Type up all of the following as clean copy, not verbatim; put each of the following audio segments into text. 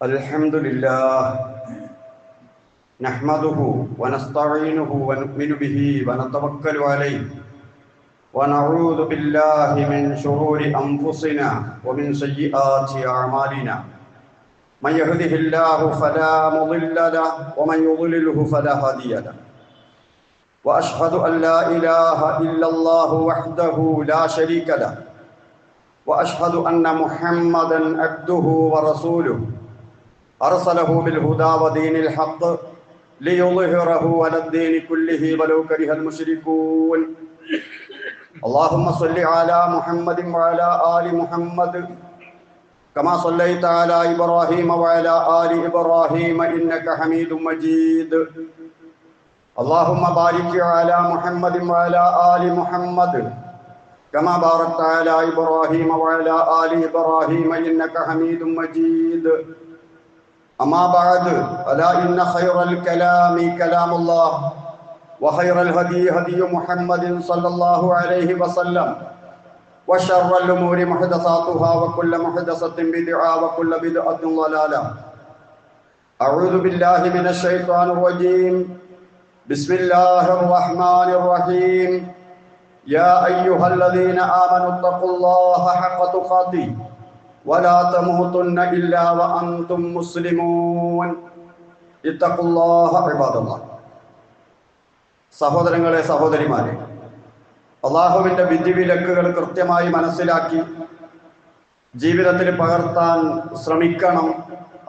الحمد لله نحمده ونستعينه ونؤمن به ونتوكل عليه ونعوذ بالله من شرور أنفسنا ومن سيئات أعمالنا من يهده الله فلا مضل له ومن يضلله فلا هادي له وأشهد أن لا إله إلا الله وحده لا شريك له وأشهد أن محمدا عبده ورسوله أرسله بالهدى ودين الحق ليظهره على الدين كله ولو كره المشركون اللهم صل على محمد وعلى آل محمد كما صليت على إبراهيم وعلى آل إبراهيم إنك حميد مجيد اللهم بارك على محمد وعلى آل محمد كما باركت على إبراهيم وعلى آل إبراهيم إنك حميد مجيد أما بعد ألا إن خير الكلام كلام الله وخير الهدي هدي محمد صلى الله عليه وسلم وشر الأمور محدثاتها وكل محدثة بدعة وكل بدعة ضلالة أعوذ بالله من الشيطان الرجيم بسم الله الرحمن الرحيم يا أيها الذين آمنوا اتقوا الله حق تقاته ولا تموتن إلا وأنتم مسلمون اتقوا الله عباد الله സഹോദരങ്ങളെ സഹോദരിമാരെ, അള്ളാഹുവിൻ്റെ വിധിവിലക്കുകൾ കൃത്യമായി മനസ്സിലാക്കി ജീവിതത്തിൽ പകർത്താൻ ശ്രമിക്കണം.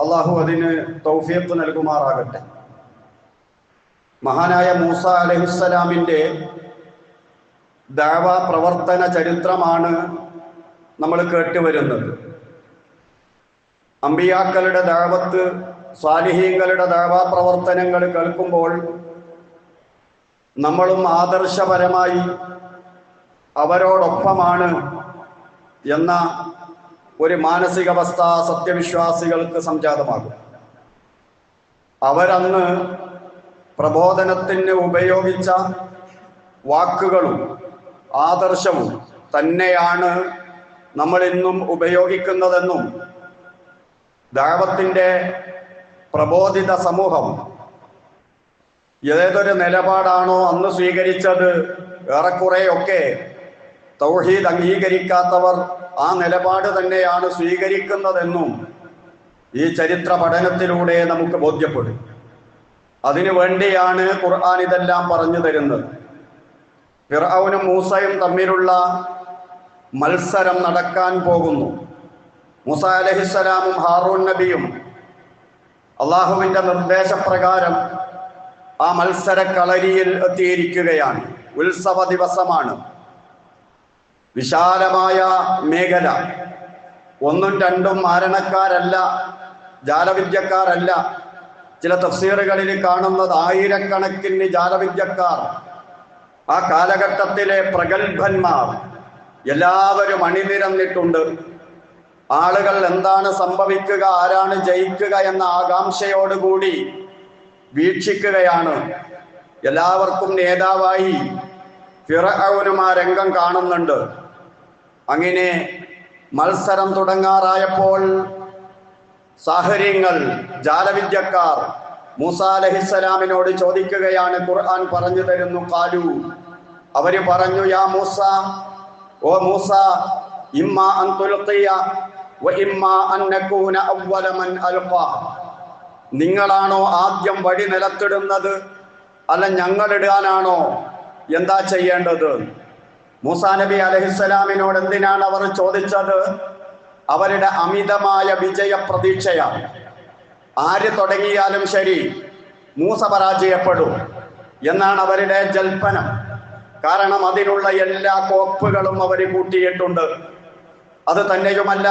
അള്ളാഹു അതിന് തൗഫീഖ് നൽകുമാറാകട്ടെ. മഹാനായ മൂസ അലൈഹിസ്സലാമിൻ്റെ ദഅവ പ്രവർത്തന ചരിത്രമാണ് നമ്മൾ കേട്ടുവരുന്നത്. അമ്പിയാക്കളുടെ ദഅവത്ത്, സ്വാലിഹീങ്ങളുടെ ദഅവ പ്രവർത്തനങ്ങൾ കേൾക്കുമ്പോൾ നമ്മളും ആദർശപരമായി അവരോടൊപ്പമാണ് എന്ന ഒരു മാനസികാവസ്ഥ സത്യവിശ്വാസികൾക്ക് സംജാതമാകും. അവരന്ന് പ്രബോധനത്തിന് ഉപയോഗിച്ച വാക്കുകളും ആദർശവും തന്നെയാണ് നമ്മൾ ഇന്നും ഉപയോഗിക്കുന്നതെന്നും ദഅവത്തിന്റെ പ്രബോധിത സമൂഹം ഏതൊരു നിലപാടാണോ അന്ന് സ്വീകരിച്ചത്, ഏറെക്കുറെയൊക്കെ തൗഹീദ് അംഗീകരിക്കാത്തവർ ആ നിലപാട് തന്നെയാണ് സ്വീകരിക്കുന്നതെന്നും ഈ ചരിത്ര പഠനത്തിലൂടെ നമുക്ക് ബോധ്യപ്പെടും. അതിനു വേണ്ടിയാണ് ഖുർആൻ ഇതെല്ലാം പറഞ്ഞു തരുന്നത്. ഫിർഔനും മൂസയും തമ്മിലുള്ള മത്സരം നടക്കാൻ പോകുന്നു. മൂസ അലൈഹിസ്സലാമും ഹാറൂൻ നബിയും അള്ളാഹുവിൻ്റെ നിർദ്ദേശപ്രകാരം ആ മത്സരക്കളരിയിൽ എത്തിയിരിക്കുകയാണ്. ഉത്സവ ദിവസമാണ്. വിശാലമായ മേഖല. ഒന്നും രണ്ടും മാരണക്കാരല്ല, ജാലവിദ്യക്കാരല്ല. ചില തഫ്സീറുകളിൽ കാണുന്നത് ആയിരക്കണക്കിന് ജാലവിദ്യക്കാർ, ആ കാലഘട്ടത്തിലെ പ്രഗത്ഭന്മാർ എല്ലാവരും അണിനിരന്നിട്ടുണ്ട്. ആളുകൾ എന്താണ് സംഭവിക്കുക, ആരാണ് ജയിക്കുക എന്ന ആകാംക്ഷയോടുകൂടി വീക്ഷിക്കുകയാണ്. എല്ലാവർക്കും നേതാവായി ഫിർഔനും ആ രംഗം കാണുന്നുണ്ട്. അങ്ങനെ മത്സരം തുടങ്ങാറായപ്പോൾ സാഹചര്യങ്ങൾ, ജാലവിദ്യക്കാർ മൂസ അലൈഹിസ്സലാമിനോട് ചോദിക്കുകയാണ്. ഖുർആൻ പറഞ്ഞു തരുന്നു, ഖാലു, അവര് പറഞ്ഞു, യാ മൂസ, ഓ മൂസ, ഇമ്മാ അൻ തുൽഖിയ വ ഇമ്മാ അൻ നകൂന അവ്വല മൻ അൽഖ. നിങ്ങളാണോ ആദ്യം വടി നിലത്തിടുന്നത്, അല്ല ഞങ്ങളിടാനാണോ? എന്താ ചെയ്യേണ്ടത്? മൂസാ നബി അലൈഹിസ്സലാമിനോട് എന്തിനാണ് അവർ ചോദിച്ചത്? അവരുടെ അമിതമായ വിജയ പ്രതീക്ഷയാണ്. ആര് തുടങ്ങിയാലും ശരി മൂസ പരാജയപ്പെടും എന്നാണ് അവരുടെ ജൽപ്പനം. കാരണം അതിനുള്ള എല്ലാ കോപ്പുകളും അവർ കൂട്ടിയിട്ടുണ്ട്. അത് തന്നെയുമല്ല,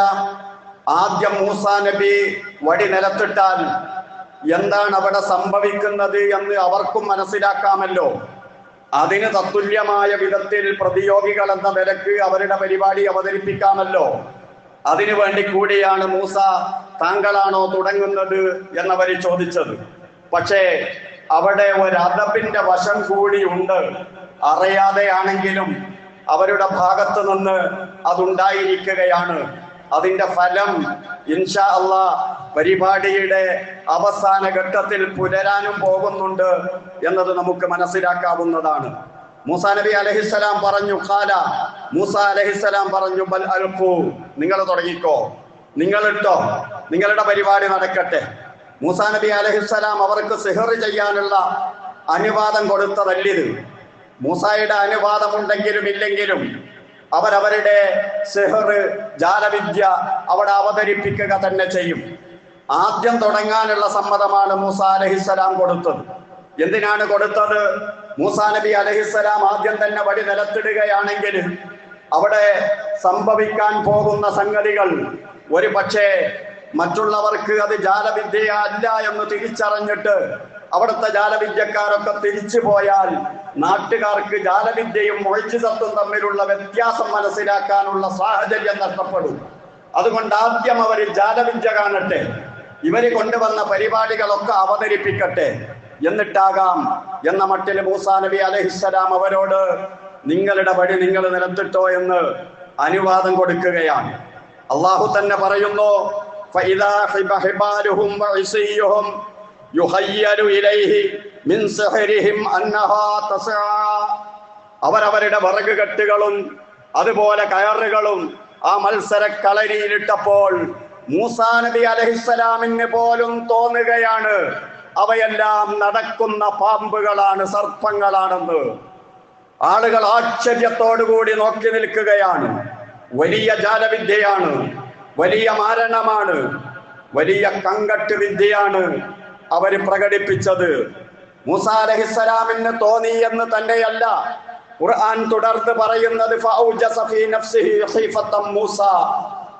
ആദ്യം മൂസാ നബി വടി നിലത്തിട്ടാൽ എന്താണ് അവിടെ സംഭവിക്കുന്നത് എന്ന് അവർക്കും മനസ്സിലാക്കാമല്ലോ. അതിന് തത്തുല്യമായ വിധത്തിൽ പ്രതിയോഗികൾ എന്ന നിലക്ക് അവരുടെ പരിപാടി അവതരിപ്പിക്കാമല്ലോ. അതിനു വേണ്ടി കൂടിയാണ് മൂസ, താങ്കളാണോ തുടങ്ങുന്നത് എന്നവർ ചോദിച്ചത്. പക്ഷേ അവിടെ ഒരു അദബിന്റെ വശം കൂടി ഉണ്ട്. അറിയാതെയാണെങ്കിലും അവരുടെ ഭാഗത്ത് നിന്ന് അതുണ്ടായിരിക്കുകയാണ്. അതിന്റെ ഫലം ഇൻഷാ അല്ലാഹ് പരിപാടിയുടെ അവസാന ഘട്ടത്തിൽ പുലരാനും പോകുന്നുണ്ട് എന്നത് നമുക്ക് മനസ്സിലാക്കാവുന്നതാണ്. മൂസാ നബി അലൈഹിസ്സലാം പറഞ്ഞു, മൂസാ അലൈഹിസ്സലാം പറഞ്ഞു, ബൽ അൽഖൂ, നിങ്ങൾ തുടങ്ങിക്കോ, നിങ്ങളിട്ടോ, നിങ്ങളുടെ പരിപാടി നടക്കട്ടെ. മൂസാ നബി അലൈഹിസ്സലാം അവർക്ക് സിഹർ ചെയ്യാനുള്ള അനുവാദം കൊടുത്തതല്ലിത്. മൂസായുടെ അനുവാദമുണ്ടെങ്കിലും ഇല്ലെങ്കിലും അവരവരുടെ സിഹർ, ജാലവിദ്യ അവിടെ അവതരിപ്പിക്കുക തന്നെ ചെയ്യും. ആദ്യം തുടങ്ങാനുള്ള സമ്മതമാണ് മൂസാ അലൈഹിസ്സലാം കൊടുത്തത്. എന്തിനാണ് കൊടുത്തത്? മൂസാ നബി അലൈഹിസ്സലാം ആദ്യം തന്നെ വടി നിലത്തിടുകയാണെങ്കിൽ അവിടെ സംഭവിക്കാൻ പോകുന്ന സംഗതികൾ ഒരു പക്ഷേ മറ്റുള്ളവർക്ക് അത് ജാലവിദ്യ അല്ല എന്ന് തിരിച്ചറിഞ്ഞിട്ട് അവിടുത്തെ ജാലവിദ്യക്കാരൊക്കെ തിരിച്ചു പോയാൽ നാട്ടുകാർക്ക് ജാലവിദ്യയും മുഅ്ജിസത്തും തമ്മിലുള്ള വ്യത്യാസം മനസ്സിലാക്കാനുള്ള സാഹചര്യം നഷ്ടപ്പെടും. അതുകൊണ്ട് ആദ്യം അവർ ജാലവിദ്യ കാണട്ടെ, ഇവര് കൊണ്ടുവന്ന പരിപാടികളൊക്കെ അവതരിപ്പിക്കട്ടെ, എന്നിട്ടാകാം എന്ന മട്ടിൽ മൂസാ നബി അലൈഹിസ്സലാം അവരോട് നിങ്ങളുടെ വഴി നിങ്ങൾ നിലത്തിട്ടോ എന്ന് അനുവാദം കൊടുക്കുകയാണ്. അള്ളാഹു തന്നെ പറയുന്നു, فإذا حبالهم وعصيهم يخيل إليه من سحرهم أنها تسعى. അവരവരുടെ വിറകുകെട്ടുകളും അതുപോലെ കയറുകളും ആ മത്സര കളരിയിലിട്ടപ്പോൾ മൂസാ നബി അലൈഹിസ്സലാമിന് പോലും തോന്നുകയാണ് അവയെല്ലാം നടക്കുന്ന പാമ്പുകളാണ്, സർപ്പങ്ങളാണെന്ന്. ആളുകൾ ആശ്ചര്യത്തോടുകൂടി നോക്കി നിൽക്കുകയാണ്. വലിയ ജാലവിദ്യയാണ്, വലിയ മാരണമാണ്, വലിയ കങ്കട്ട് വിദ്യയാണ് അവർ പ്രകടിപ്പിച്ചത്. മൂസാ അലൈഹിസ്സലാമിന് തോന്നി എന്ന് തന്നെയല്ല ഖുർആൻ തുടർന്ന് പറയുന്നത്,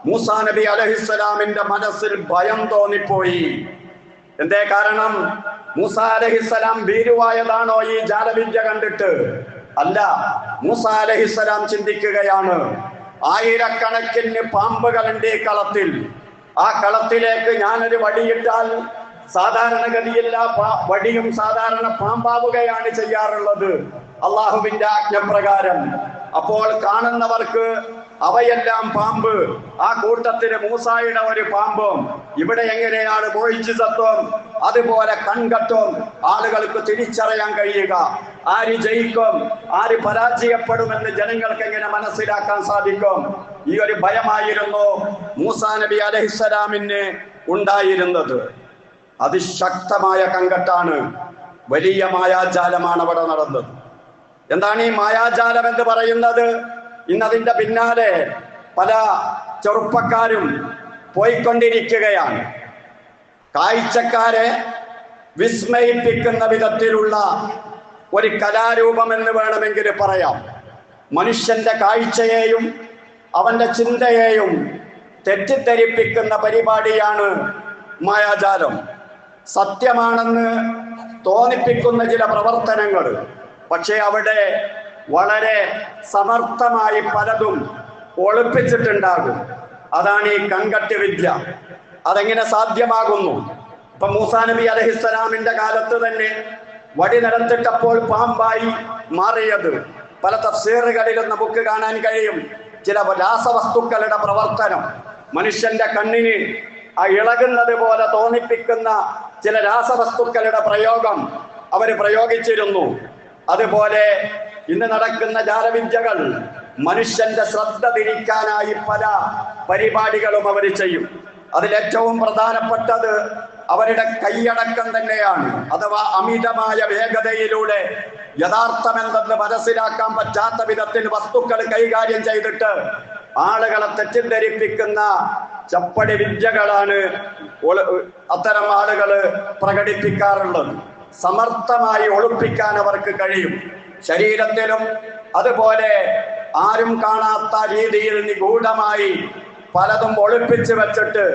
മൂസാ നബി അലൈഹിസ്സലാമിന്റെ മനസ്സിൽ ഭയം തോന്നിപ്പോയി. എന്തേ കാരണം? മൂസാ അലൈഹിസ്സലാം ഭീരുവായതാണോ ഈ ജാലവിദ്യ കണ്ടിട്ട്? അല്ല. മൂസാ അലൈഹിസ്സലാം ചിന്തിക്കുകയാണ്, ആയിരക്കണക്കിന് പാമ്പുകളുണ്ട് ഈ കളത്തിൽ. ആ കളത്തിലേക്ക് ഞാനൊരു വടിയിട്ടാൽ സാധാരണഗതിയിൽ വടിയും സാധാരണ പാമ്പാവുകയാണ് ചെയ്യാറുള്ളത് അള്ളാഹുവിന്റെ ആജ്ഞപ്രകാരം. അപ്പോൾ കാണുന്നവർക്ക് അവയെല്ലാം പാമ്പ്, ആ കൂട്ടത്തിന് മൂസായുടെ ഒരു പാമ്പും. ഇവിടെ എങ്ങനെയാണ് മുഅ്ജിസത്തും അതുപോലെ കൺകട്ടും ആളുകൾക്ക് തിരിച്ചറിയാൻ കഴിയുക? ആര് ജയിക്കും, ആര് പരാജയപ്പെടുമെന്ന് ജനങ്ങൾക്ക് എങ്ങനെ മനസ്സിലാക്കാൻ സാധിക്കും? ഈ ഒരു ഭയമായിരുന്നു മൂസാ നബി അലൈഹിസ്സലാമിന് ഉണ്ടായിരുന്നത്. അതിശക്തമായ കങ്കട്ടാണ്, വലിയ മായാജാലമാണ് അവിടെ നടന്നത്. എന്താണ് ഈ മായാജാലം എന്ന് പറയുന്നത്? ഇന്നതിന്റെ പിന്നാലെ പല ചെറുപ്പക്കാരും പോയിക്കൊണ്ടിരിക്കുകയാണ്. കാഴ്ചക്കാരെ വിസ്മയിപ്പിക്കുന്ന വിധത്തിലുള്ള ഒരു കലാരൂപം എന്ന് വേണമെങ്കിൽ പറയാം. മനുഷ്യന്റെ കാഴ്ചയെയും അവന്റെ ചിന്തയെയും തെറ്റിദ്ധരിപ്പിക്കുന്ന പരിപാടിയാണ് മായാജാലം. സത്യമാണെന്ന് തോന്നിപ്പിക്കുന്ന ചില പ്രവർത്തനങ്ങൾ, പക്ഷെ അവിടെ വളരെ സമർത്ഥമായി പലതും ഒളിപ്പിച്ചിട്ടുണ്ടാകും. അതാണ് ഈ കങ്കട്ട് വിദ്യ. അതെങ്ങനെ സാധ്യമാകുന്നു? ഇപ്പൊ മൂസാ നബി അലൈഹിസ്സലാമിന്റെ കാലത്ത് തന്നെ വടി നിലത്തിട്ടപ്പോൾ പാമ്പായി മാറിയത് പല തഫ്സീറുകളിലും നമുക്ക് കാണാൻ കഴിയും. ചില രാസവസ്തുക്കളുടെ പ്രവർത്തനം, മനുഷ്യന്റെ കണ്ണിന് ഇളകുന്നത് പോലെ തോന്നിപ്പിക്കുന്ന ചില രാസവസ്തുക്കളുടെ പ്രയോഗം അവർ പ്രയോഗിച്ചിരുന്നു. അതുപോലെ ഇന്ന് നടക്കുന്ന ജാലവിദ്യകൾ മനുഷ്യന്റെ ശ്രദ്ധ തിരിക്കാനായി പല പരിപാടികളും അവർ ചെയ്യും. അതിലേറ്റവും പ്രധാനപ്പെട്ടത് അവരുടെ കൈയടക്കം തന്നെയാണ്. അഥവാ അമിതമായ വേഗതയിലൂടെ യഥാർത്ഥമെന്തെന്ന് മനസ്സിലാക്കാൻ പറ്റാത്ത വിധത്തിൽ വസ്തുക്കൾ കൈകാര്യം ചെയ്തിട്ട് ആളുകളെ തെറ്റിദ്ധരിപ്പിക്കുന്ന ചപ്പടി വിദ്യകളാണ് അത്തരം ആളുകൾ പ്രകടിപ്പിക്കാറുള്ളത്. സമർത്ഥമായി ഒളിപ്പിക്കാൻ അവർക്ക് കഴിയും. ശരീരത്തിലും അതുപോലെ ആരും കാണാത്ത രീതിയിൽ നിഗൂഢമായി പലതും ഒളിപ്പിച്ച് വെച്ചിട്ട്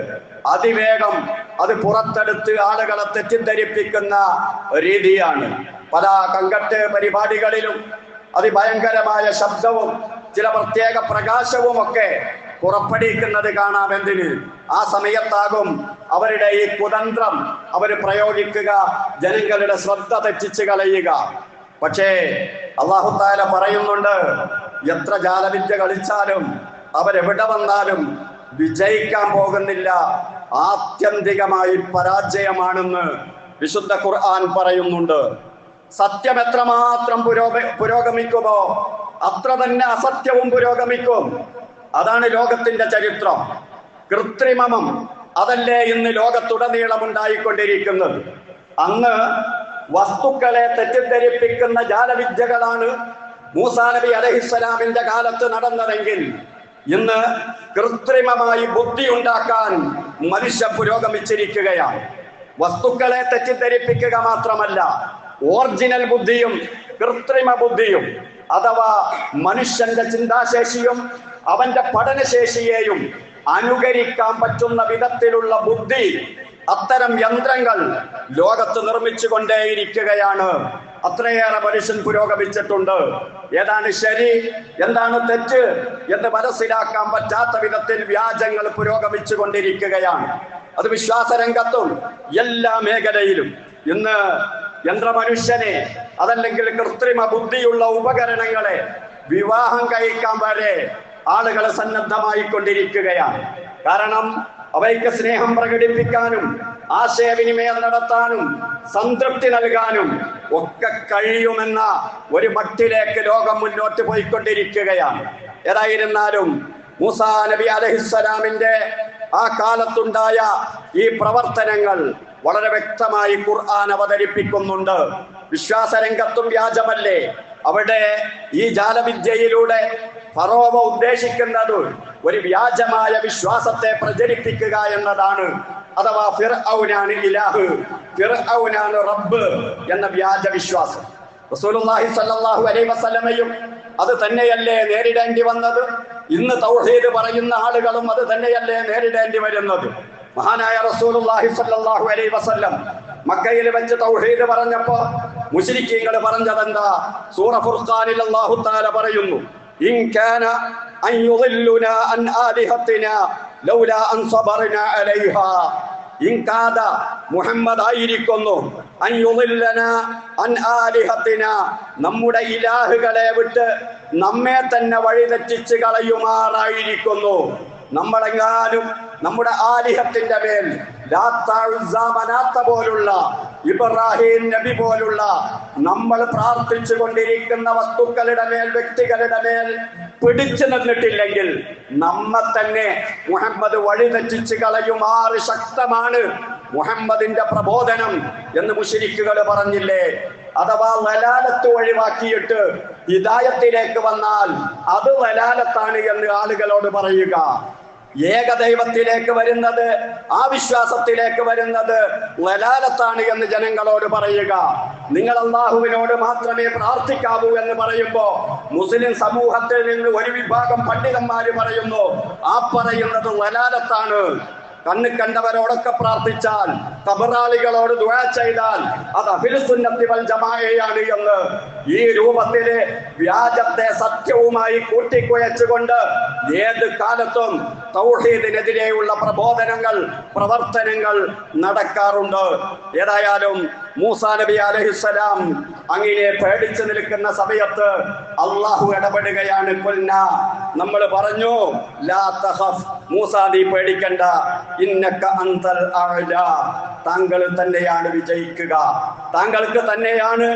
അതിവേഗം അത് പുറത്തെടുത്ത് ആളുകളെ തെറ്റിദ്ധരിപ്പിക്കുന്ന രീതിയാണ്. പല കങ്കട്ട് പരിപാടികളിലും അതിഭയങ്കരമായ ശബ്ദവും ചില പ്രത്യേക പ്രകാശവും ഒക്കെ പുറപ്പെടുവിക്കുന്നത് കാണാം. എന്തിന്? ആ സമയത്താകും അവരുടെ ഈ കുതന്ത്രം അവർ പ്രയോഗിക്കുക, ജനങ്ങളുടെ ശ്രദ്ധ തെറ്റിച്ച് കളയുക. പക്ഷേ അല്ലാഹു തആല പറയുന്നുണ്ട്, എത്ര ജാലവിദ്യ കളിച്ചാലും അവരെവിടെ വന്നാലും വിജയിക്കാൻ പോകുന്നില്ല ആത്യന്തികമായി പരാജയമാണെന്ന് വിശുദ്ധ ഖുർആൻ പറയുന്നുണ്ട്. സത്യം എത്രമാത്രം പുരോഗമിക്കുമോ അത്ര തന്നെ അസത്യവും പുരോഗമിക്കും. അതാണ് ലോകത്തിന്റെ ചരിത്രം. കൃത്രിമം അതല്ലേ ഇന്ന് ലോകത്തുടനീളം ഉണ്ടായിക്കൊണ്ടിരിക്കുന്നത്. അന്ന് വസ്തുക്കളെ തെറ്റിദ്ധരിപ്പിക്കുന്ന ജാലവിദ്യകളാണ് മൂസാ നബി അലൈഹിസ്സലാമിന്റെ കാലത്ത് നടന്നതെങ്കിൽ ഇന്ന് കൃത്രിമമായി ബുദ്ധി ഉണ്ടാക്കാൻ മനുഷ്യൻ പുരോഗമിച്ചിരിക്കുകയാണ്. വസ്തുക്കളെ തെറ്റിദ്ധരിപ്പിക്കുക മാത്രമല്ല, ഒറിജിനൽ ബുദ്ധിയും കൃത്രിമ ബുദ്ധിയും അഥവാ മനുഷ്യന്റെ ചിന്താശേഷിയും അവന്റെ പഠനശേഷിയെയും അനുകരിക്കാൻ പറ്റുന്ന വിധത്തിലുള്ള ബുദ്ധി, അത്തരം യന്ത്രങ്ങൾ ലോകത്ത് നിർമ്മിച്ചു കൊണ്ടേയിരിക്കുകയാണ്. അത്രയേറെ മനുഷ്യൻ പുരോഗമിച്ചിട്ടുണ്ട്. ഏതാണ് ശരി, എന്താണ് തെറ്റ് എന്ന് മനസ്സിലാക്കാൻ പറ്റാത്ത വിധത്തിൽ വ്യാജങ്ങൾ പുരോഗമിച്ചു കൊണ്ടിരിക്കുകയാണ്. അത് വിശ്വാസരംഗത്തും എല്ലാ മേഖലയിലും ഇന്ന് യന്ത്രമനുഷ്യനെ അതല്ലെങ്കിൽ കൃത്രിമ ബുദ്ധിയുള്ള ഉപകരണങ്ങളെ വിവാഹം കഴിക്കാൻ വരെ ആളുകൾ സന്നദ്ധമായി കൊണ്ടിരിക്കുകയാണ്. കാരണം അവയ്ക്ക് സ്നേഹം പ്രകടിപ്പിക്കാനും ആശയവിനിമയം നടത്താനും സംതൃപ്തി നൽകാനും ഒക്കെ കഴിയുമെന്ന ഒരു മട്ടിലേക്ക് ലോകം മുന്നോട്ട് പോയിക്കൊണ്ടിരിക്കുകയാണ്. ഏതായിരുന്നാലും മൂസാ നബി അലൈഹിസ്സലാമിന്റെ ആ കാലത്തുണ്ടായ ഈ പ്രവർത്തനങ്ങൾ വളരെ വ്യക്തമായി ഖുർആൻ അവതരിപ്പിക്കുന്നുണ്ട്. വിശ്വാസരംഗത്തും വ്യാജമല്ലേ. അവിടെ ഈ ജാലവിദ്യയിലൂടെ ഫറോവ ഉദ്ദേശിക്കുന്നത് ഒരു വ്യാജമായ വിശ്വാസത്തെ പ്രചരിപ്പിക്കുക എന്നതാണ്. അഥവാ ഫിർഔനാണ് ഇലാഹ്, ഫിർഔനാണ് റബ്ബ് എന്ന വ്യാജ വിശ്വാസം. റസൂലുള്ളാഹി സ്വല്ലല്ലാഹു അലൈഹി വസല്ലമയും അത് തന്നെയല്ലേ നേരിടേണ്ടി വന്നത്. ഇന്ന് തൗഹീദ് പറയുന്ന ആളുകളും അത് തന്നെയല്ലേ നേരിടേണ്ടി വരുന്നത്. മഹാനായ റസൂലുള്ളാഹി സ്വല്ലല്ലാഹു അലൈഹി വസല്ലം മക്കയിൽ വെച്ച് തൗഹീദ് പറഞ്ഞപ്പോ മുശ്രിക്കീങ്ങൾ പറഞ്ഞതെന്താ? സൂറ ഫുർഖാനിൽ അല്ലാഹു തആല പറയുന്നു, ഇൻ കാന അൻ യുളില്ലുനാ അൻ ആലിഹത്തിനാ ലൗലാ അൻ സബർനാ അലൈഹാ. ഇൻകാദ മുഹമ്മദ് ആയിരിക്കുന്നു അൻ യുളില്ലനാ അൻ ആലിഹത്തിനാ, നമ്മുടെ ഇലാഹുകളെ വിട്ട് നമ്മെ തന്നെ വഴിതെറ്റിച്ച് കളയുമാറായിരിക്കുന്നു. നമ്മളെങ്ങാനും നമ്മുടെ ആലിഹത്തിന്റെ മേൽ ലാത്ത, ഉസ്സ, മനാത്ത പോലുള്ള, ഇബ്രാഹിം നബി പോലുള്ള നമ്മൾ പ്രാർത്ഥിച്ചു കൊണ്ടിരിക്കുന്ന വസ്തുക്കളുടെ മേൽ, വ്യക്തികളുടെ മേൽ പിടിച്ചു നിന്നിട്ടില്ലെങ്കിൽ നമ്മെ തന്നെ മുഹമ്മദ് വഴിതെറ്റിച്ച് കളയുമാറ് ശക്തമാണ് മുഹമ്മദിന്റെ പ്രബോധനം എന്ന് മുശ്രിക്കുകൾ പറഞ്ഞില്ലേ. അഥവാ വലാലത്ത് ഒഴിവാക്കിയിട്ട് ഹിദായത്തിലേക്ക് വന്നാൽ അത് വലാലത്താണ് എന്ന് ആളുകളോട് പറയുക. ഏകദൈവത്തിലേക്ക് വരുന്നത്, ആ വിശ്വാസത്തിലേക്ക് വരുന്നത് വലാലത്താണ് എന്ന് ജനങ്ങളോട് പറയുക. നിങ്ങൾ അല്ലാഹുവിനോട് മാത്രമേ പ്രാർത്ഥിക്കാവൂ എന്ന് പറയുമ്പോ മുസ്ലിം സമൂഹത്തിൽ നിന്ന് ഒരു വിഭാഗം പണ്ഡിതന്മാര് പറയുന്നു ആ പറയുന്നത് വലാലത്താണ്. കണ്ണ് കണ്ടവരോടൊക്കെ പ്രാർത്ഥിച്ചാൽ, ഖബറാളികളോട് ദുആ ചെയ്താൽ അത് അഹ്ലുസുന്നത്തി വൽ ജമാഅയാണ് എന്ന് ഈ രൂപത്തില് വ്യാജത്തെ സത്യവുമായി കൂട്ടിക്കുഴച്ചുകൊണ്ട് ഏത് കാലത്തും തൗഹീദിനെതിരെയുള്ള പ്രബോധനങ്ങൾ, പ്രവർത്തനങ്ങൾ നടക്കാറുണ്ട്. ഏതായാലും മൂസാ നബി അലൈഹിസ്സലാം അങ്ങനെ പേടിച്ചു നിൽക്കുന്ന സമയത്ത് അള്ളാഹു ഇടപെടുകയാണ്. ഖുൽനാ, നമ്മൾ പറഞ്ഞു, ലാ തഖഫ്, മൂസാ നീ പേടിക്കണ്ട, ഇന്നക അൻതൽ അഅ്ലാ, താങ്കൾ തന്നെയാണ് വിജയിക്കുക, താങ്കൾക്ക് തന്നെയാണ്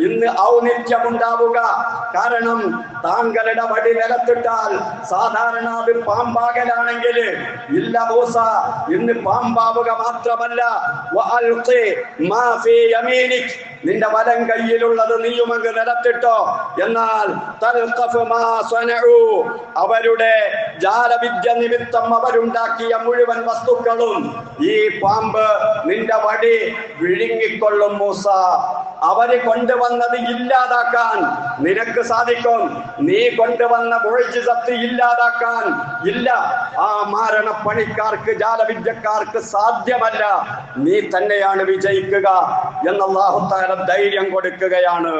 ഇന്ന് ഔന്നിത്യമുണ്ടാവുക. കാരണം താങ്കളുടെ വടി നിലത്തിട്ടാൽ സാധാരണ അത് പാമ്പാകലാണെങ്കിൽ ഇല്ല മൂസ, ഇന്ന് പാമ്പാവുക മാത്രമല്ല, വഅൽഖി മാ ഫീ യമീനിക്, നിന്റെ വലം കയ്യിലുള്ളത് നീയുമങ്ങ് നിലത്തിട്ടോ. എന്നാൽ തൽഖഫ് മാ സനഉ, അവരുടെ ജാലവിദ്യ നിമിത്തം അവരുണ്ടാക്കിയ മുഴുവൻ വസ്തുക്കളും ഈ പാമ്പ് നിന്റെ വടി വിഴുങ്ങിക്കൊള്ളും മൂസ. അവര് കൊണ്ടുവന്നത് ഇല്ലാതാക്കാൻ നിനക്ക് സാധിക്കും, നീ കൊണ്ടുവന്ന മുഅ്ജിസത്ത് ഇല്ലാതാക്കാൻ ഇല്ല. ആ മാരണപ്പണിക്കാർക്ക്, ജാലവിദ്യക്കാർക്ക് സാധ്യമല്ല, നീ തന്നെയാണ് വിജയിക്കുക എന്ന് അല്ലാഹു തആല ധൈര്യം കൊടുക്കുകയാണ്.